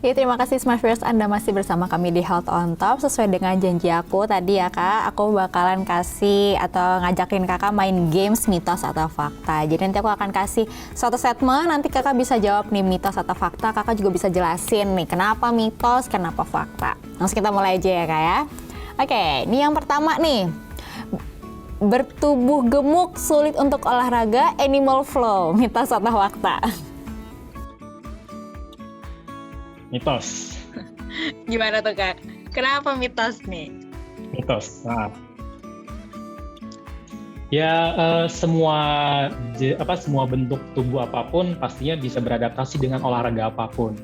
Ya, terima kasih Smashers, Anda masih bersama kami di Health on Top. Sesuai dengan janji aku tadi ya Kak, aku bakalan kasih atau ngajakin Kakak main games mitos atau fakta. Jadi nanti aku akan kasih suatu statement, nanti Kakak bisa jawab nih mitos atau fakta. Kakak juga bisa jelasin nih kenapa mitos, kenapa fakta. Langsung kita mulai aja ya Kak ya. Oke, ini yang pertama nih. Bertubuh gemuk, sulit untuk olahraga, animal flow, mitos atau fakta? Mitos. Gimana tuh Kak? Kenapa mitos nih? Mitos. Nah. Ya semua bentuk tubuh apapun pastinya bisa beradaptasi dengan olahraga apapun.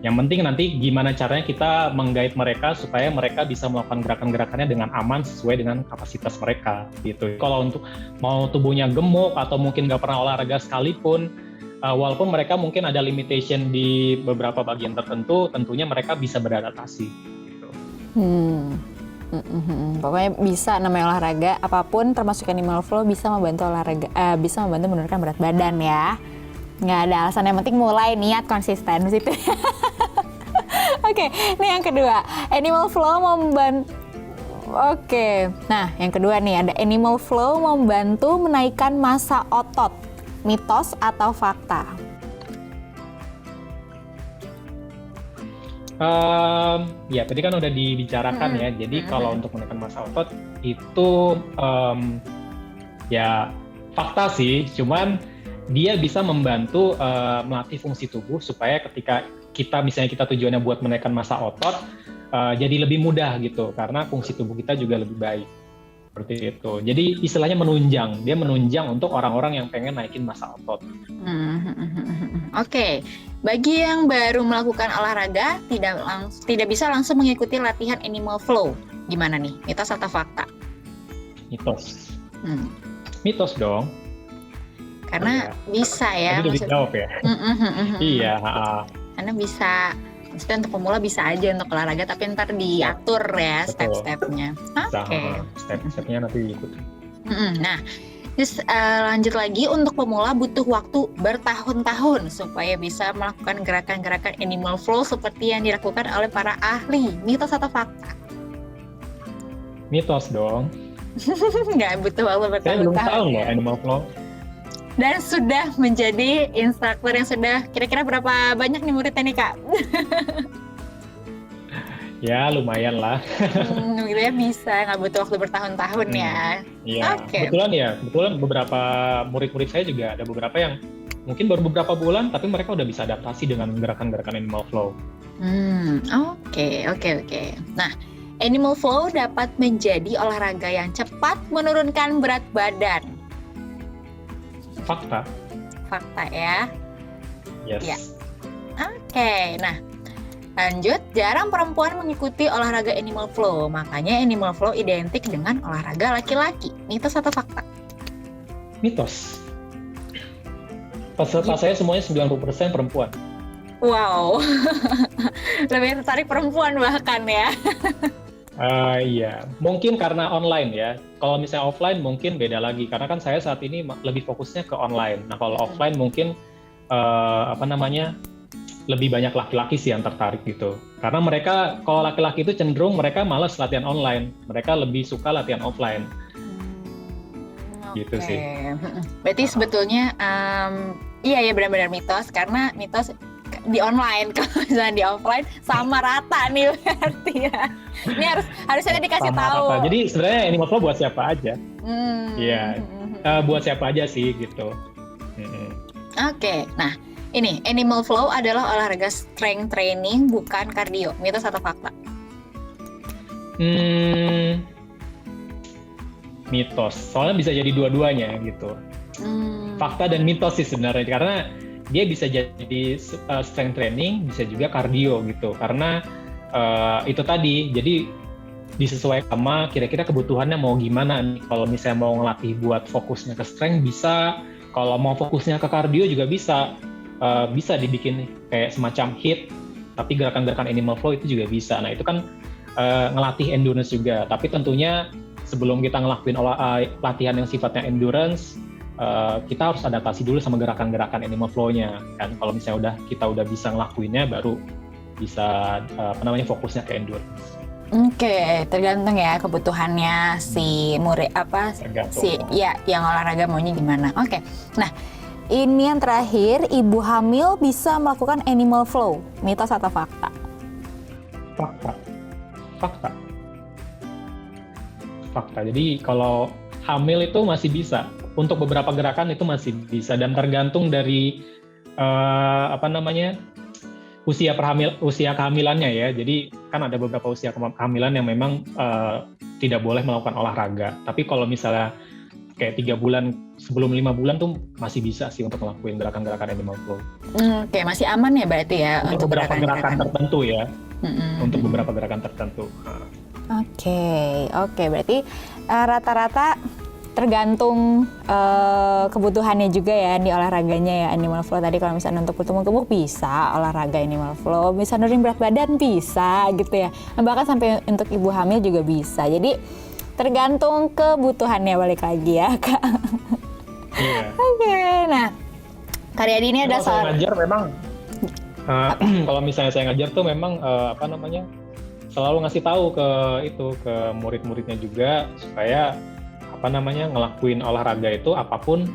Yang penting nanti gimana caranya kita menggait mereka supaya mereka bisa melakukan gerakan-gerakannya dengan aman sesuai dengan kapasitas mereka gitu. Kalau untuk mau tubuhnya gemuk atau mungkin nggak pernah olahraga sekalipun, walaupun mereka mungkin ada limitation di beberapa bagian tertentu, tentunya mereka bisa beradaptasi. Gitu. Pokoknya bisa namanya olahraga apapun termasuk animal flow bisa membantu bisa membantu menurunkan berat badan ya. Nggak ada alasan, yang penting mulai niat konsisten situ. Oke, ini yang kedua. Animal flow membantu. Oke, nah yang kedua nih ada animal flow membantu menaikkan massa otot. Mitos atau fakta? Ya tadi kan udah dibicarakan ya. Jadi kalau untuk menaikkan massa otot itu ya fakta sih. Cuman dia bisa membantu melatih fungsi tubuh supaya ketika kita tujuannya buat menaikkan massa otot jadi lebih mudah gitu karena fungsi tubuh kita juga lebih baik seperti itu. Jadi istilahnya menunjang, dia menunjang untuk orang-orang yang pengen naikin massa otot. Oke. Bagi yang baru melakukan olahraga tidak bisa langsung mengikuti latihan animal flow. Gimana nih? Mitos atau fakta? Mitos. Mitos dong. Karena bisa ya. Tadi udah dijawab ya. Iya. Karena bisa, maksudnya untuk pemula bisa aja untuk olahraga, tapi ntar diatur ya step-stepnya. Oke. Step-stepnya nanti diikuti. Nah, terus lanjut lagi, untuk pemula butuh waktu bertahun-tahun supaya bisa melakukan gerakan-gerakan animal flow seperti yang dilakukan oleh para ahli. Mitos atau fakta? Mitos dong. Nggak butuh waktu bertahun-tahun. Saya belum tahu loh animal flow. Dan sudah menjadi instruktur yang sudah kira-kira berapa banyak nih muridnya nih Kak? Ya lumayan lah. Gitu ya, bisa, nggak butuh waktu bertahun-tahun ya. Iya. Okay. Kebetulan beberapa murid-murid saya juga ada beberapa yang mungkin baru beberapa bulan tapi mereka udah bisa adaptasi dengan gerakan-gerakan animal flow. Oke. Nah, animal flow dapat menjadi olahraga yang cepat menurunkan berat badan. Fakta ya. Yes Ya. Oke. Nah, lanjut, jarang perempuan mengikuti olahraga animal flow, makanya animal flow identik dengan olahraga laki-laki. Mitos atau fakta? Mitos. Peserta saya semuanya 90% perempuan. Wow. Lebih tertarik perempuan bahkan ya. Iya, mungkin karena online ya. Kalau misalnya offline mungkin beda lagi, karena kan saya saat ini lebih fokusnya ke online. Nah kalau offline mungkin lebih banyak laki-laki sih yang tertarik gitu. Karena mereka, kalau laki-laki itu cenderung mereka malas latihan online, mereka lebih suka latihan offline. Gitu sih. Berarti sebetulnya iya ya benar-benar mitos, karena mitos di online, kalau misalnya di offline sama rata nih berarti ya. Ini harusnya dikasih sama tahu. Rata. Jadi sebenarnya animal flow buat siapa aja. Iya, buat siapa aja sih gitu. Oke, nah ini animal flow adalah olahraga strength training, bukan kardio. Mitos atau fakta? Mitos, soalnya bisa jadi dua-duanya gitu. Fakta dan mitos sih sebenarnya, karena dia bisa jadi strength training, bisa juga kardio gitu. Karena itu tadi, jadi disesuaikan sama kira-kira kebutuhannya mau gimana nih. Kalau misalnya mau ngelatih buat fokusnya ke strength bisa, kalau mau fokusnya ke kardio juga bisa. Bisa dibikin kayak semacam HIIT, tapi gerakan-gerakan animal flow itu juga bisa. Nah itu kan ngelatih endurance juga, tapi tentunya sebelum kita ngelakuin latihan yang sifatnya endurance, kita harus adaptasi dulu sama gerakan-gerakan animal flow-nya kan. Kalau misalnya kita udah bisa ngelakuinnya, baru bisa fokusnya ke endurance. Oke, tergantung ya kebutuhannya si murid yang olahraga maunya gimana. Oke. Nah, ini yang terakhir, ibu hamil bisa melakukan animal flow. Mitos atau fakta? Fakta. Jadi kalau hamil itu masih bisa. Untuk beberapa gerakan itu masih bisa dan tergantung dari usia kehamilannya ya. Jadi kan ada beberapa usia kehamilan yang memang tidak boleh melakukan olahraga. Tapi kalau misalnya kayak 3 bulan sebelum 5 bulan tuh masih bisa sih untuk ngelakuin gerakan-gerakan animal flow. Oke, masih aman ya berarti ya untuk beberapa gerakan tertentu ya. Untuk beberapa gerakan tertentu. Oke, berarti rata-rata tergantung kebutuhannya juga ya di olahraganya ya animal flow. Tadi kalau misalnya untuk bertumbuh gemuk bisa olahraga animal flow, bisa nurunin berat badan bisa gitu ya. Bahkan sampai untuk ibu hamil juga bisa. Jadi tergantung kebutuhannya, balik lagi ya Kak. Iya. Oke, nah Kak Riyadi ini ada soal ngajar memang kalau misalnya saya ngajar tuh memang selalu ngasih tahu ke murid-muridnya juga supaya ngelakuin olahraga itu apapun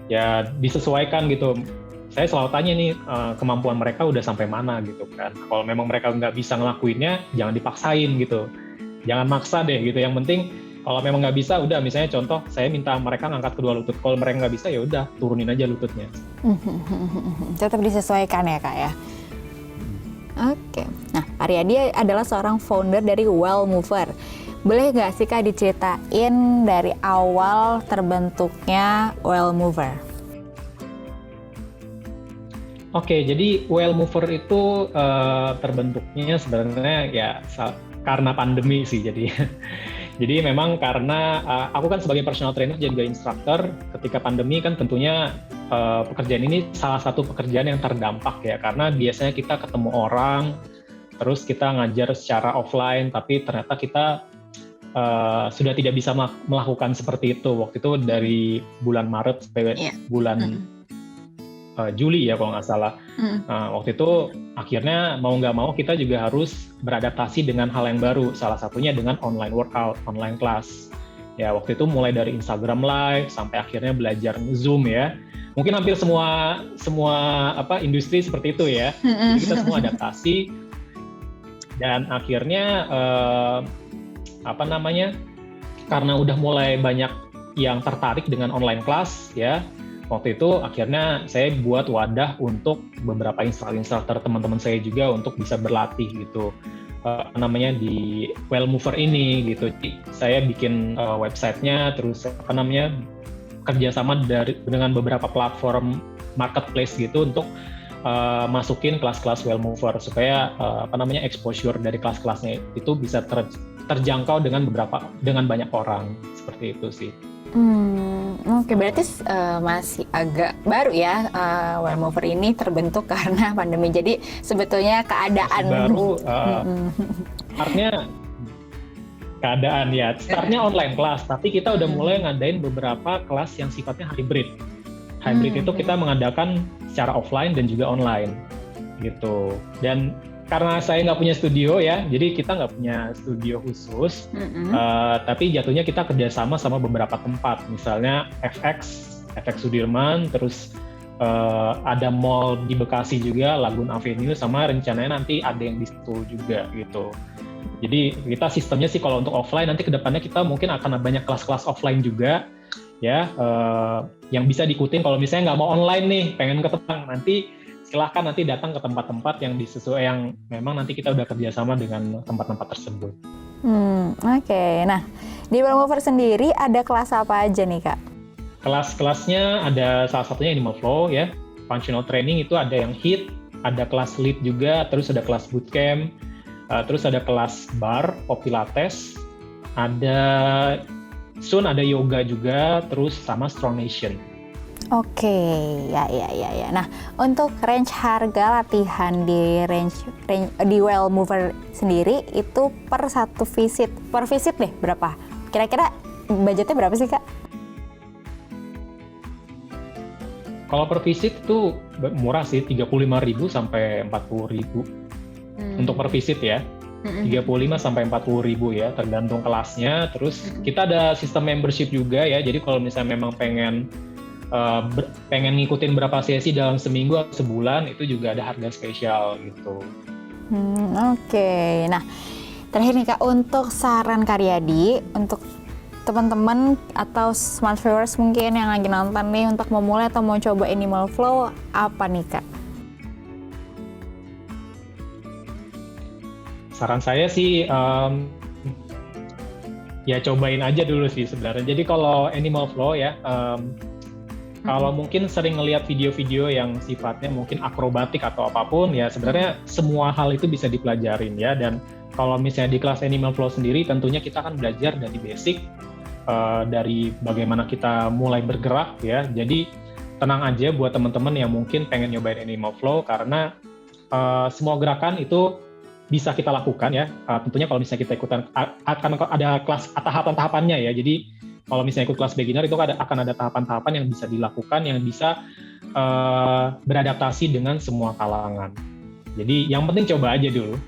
ya disesuaikan gitu. Saya selalu tanya nih kemampuan mereka udah sampai mana gitu kan. Kalau memang mereka nggak bisa ngelakuinnya, jangan dipaksain gitu. Jangan maksa deh gitu. Yang penting kalau memang nggak bisa, udah misalnya contoh saya minta mereka ngangkat kedua lutut. Kalau mereka nggak bisa ya udah turunin aja lututnya. Tetap disesuaikan ya Kak ya. Oke. Nah, Kak Riyadi adalah seorang founder dari Well Mover. Boleh nggak sih Kak diceritain dari awal terbentuknya Well Mover? Oke, jadi Well Mover itu terbentuknya sebenarnya ya karena pandemi sih. Jadi memang karena aku kan sebagai personal trainer juga instructor, ketika pandemi kan tentunya pekerjaan ini salah satu pekerjaan yang terdampak ya, karena biasanya kita ketemu orang, terus kita ngajar secara offline, tapi ternyata kita sudah tidak bisa melakukan seperti itu. Waktu itu dari bulan Maret sampai bulan Juli ya kalau nggak salah. Waktu itu akhirnya mau nggak mau kita juga harus beradaptasi dengan hal yang baru. Salah satunya dengan online workout, online class. Ya waktu itu mulai dari Instagram Live sampai akhirnya belajar Zoom ya. Mungkin hampir semua industri seperti itu ya. Jadi kita semua adaptasi dan akhirnya karena udah mulai banyak yang tertarik dengan online class ya. Waktu itu akhirnya saya buat wadah untuk beberapa instruktur teman-teman saya juga untuk bisa berlatih gitu di Well Mover ini gitu. Jadi saya bikin websitenya, terus kerjasama dengan beberapa platform marketplace gitu untuk masukin kelas-kelas Well Mover supaya exposure dari kelas-kelasnya itu bisa terjangkau dengan banyak orang, seperti itu sih. Oke, berarti masih agak baru ya Well Mover ini terbentuk karena pandemi. Jadi sebetulnya keadaan baru, artinya keadaan ya. Startnya online kelas, tapi kita udah mulai ngadain beberapa kelas yang sifatnya hybrid. Hybrid itu kita mengadakan secara offline dan juga online gitu. Dan karena saya nggak punya studio ya, jadi kita nggak punya studio khusus, tapi jatuhnya kita kerjasama sama beberapa tempat, misalnya FX Sudirman, terus ada mall di Bekasi juga, Lagun Avenue, sama rencananya nanti ada yang di Sentul juga gitu. Jadi kita sistemnya sih kalau untuk offline, nanti kedepannya kita mungkin akan ada banyak kelas-kelas offline juga, ya, yang bisa diikutin. Kalau misalnya nggak mau online nih, pengen ketemu, nanti silahkan nanti datang ke tempat-tempat yang disesuai, yang memang nanti kita udah kerjasama dengan tempat-tempat tersebut. Oke. Nah, di Well Mover sendiri ada kelas apa aja nih Kak? Kelas-kelasnya ada salah satunya Animal Flow ya, functional training itu ada yang HIIT, ada kelas lead juga, terus ada kelas bootcamp, terus ada kelas bar, Pilates, ada yoga juga, terus sama Strong Nation. Oke, ya. Nah, untuk range harga latihan di Well Mover sendiri itu per visit deh berapa? Kira-kira budgetnya berapa sih Kak? Kalau per visit itu murah sih, 35.000 sampai 40.000. untuk per visit ya. 35 sampai 40.000 ya, tergantung kelasnya. Terus kita ada sistem membership juga ya. Jadi kalau misalnya memang pengen ngikutin berapa sesi dalam seminggu atau sebulan, itu juga ada harga spesial gitu. Oke. Nah, terakhir nih Kak, untuk saran Karyadi untuk teman-teman atau smart viewers mungkin yang lagi nonton nih untuk memulai atau mau coba Animal Flow, apa nih Kak? Saran saya sih ya cobain aja dulu sih sebenarnya. Jadi kalau Animal Flow ya, kalau mungkin sering ngelihat video-video yang sifatnya mungkin akrobatik atau apapun ya, sebenarnya semua hal itu bisa dipelajarin ya. Dan kalau misalnya di kelas Animal Flow sendiri, tentunya kita akan belajar dari basic, dari bagaimana kita mulai bergerak ya. Jadi tenang aja buat teman-teman yang mungkin pengen nyobain Animal Flow, karena semua gerakan itu bisa kita lakukan ya. Tentunya kalau misalnya kita ikutan, akan ada kelas tahapan-tahapannya ya. Jadi kalau misalnya ikut kelas beginner itu akan ada tahapan-tahapan yang bisa dilakukan, yang bisa beradaptasi dengan semua kalangan. Jadi yang penting coba aja dulu.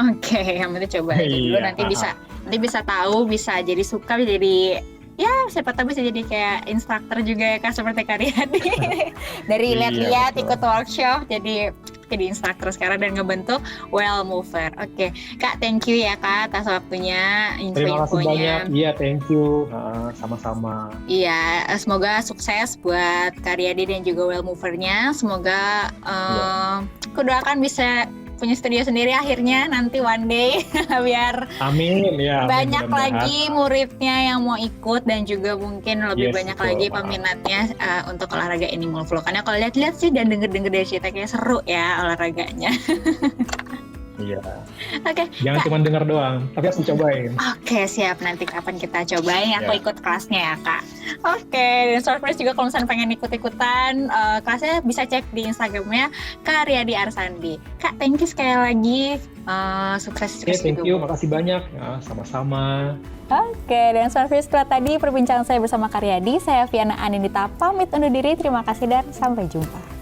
Oke, yang penting coba aja dulu. Nanti bisa tahu, bisa jadi suka, jadi ya siapa tahu bisa jadi kayak instruktur juga ya Kak, seperti Karyadi. Dari lihat-lihat, ikut workshop, jadi instruktur sekarang dan ngebentuk Well Mover. Oke, Kak, thank you ya Kak atas waktunya, Terima kasih banyak. info-infonya. Iya, thank you. Sama-sama. Iya, semoga sukses buat Karyadi dan juga Well Mover-nya. Semoga aku doakan bisa punya studio sendiri akhirnya nanti one day biar Amin ya. banyak mudah-mudahan. lagi muridnya yang mau ikut dan juga mungkin lebih Yes, banyak betul, lagi Pak. peminatnya untuk olahraga Animal Flow. Karena kalau lihat-lihat sih dan denger-denger dari cerita kayak seru ya olahraganya. Iya. Oke, Jangan Kak. cuma dengar doang, tapi harus dicobain. Oke, siap. Nanti kapan kita cobain, aku Ya. ikut kelasnya ya, Kak. Oke, dan surprise juga kalau misalnya pengen ikut-ikutan kelasnya bisa cek di Instagramnya Karyadi Arsandi. Kak, thank you sekali lagi. Sukses Oke, thank juga. you. Makasih banyak. Ya, sama-sama. Oke, dan surprise setelah tadi perbincangan saya bersama Karyadi, saya Viana Anindita pamit undur diri. Terima kasih dan sampai jumpa.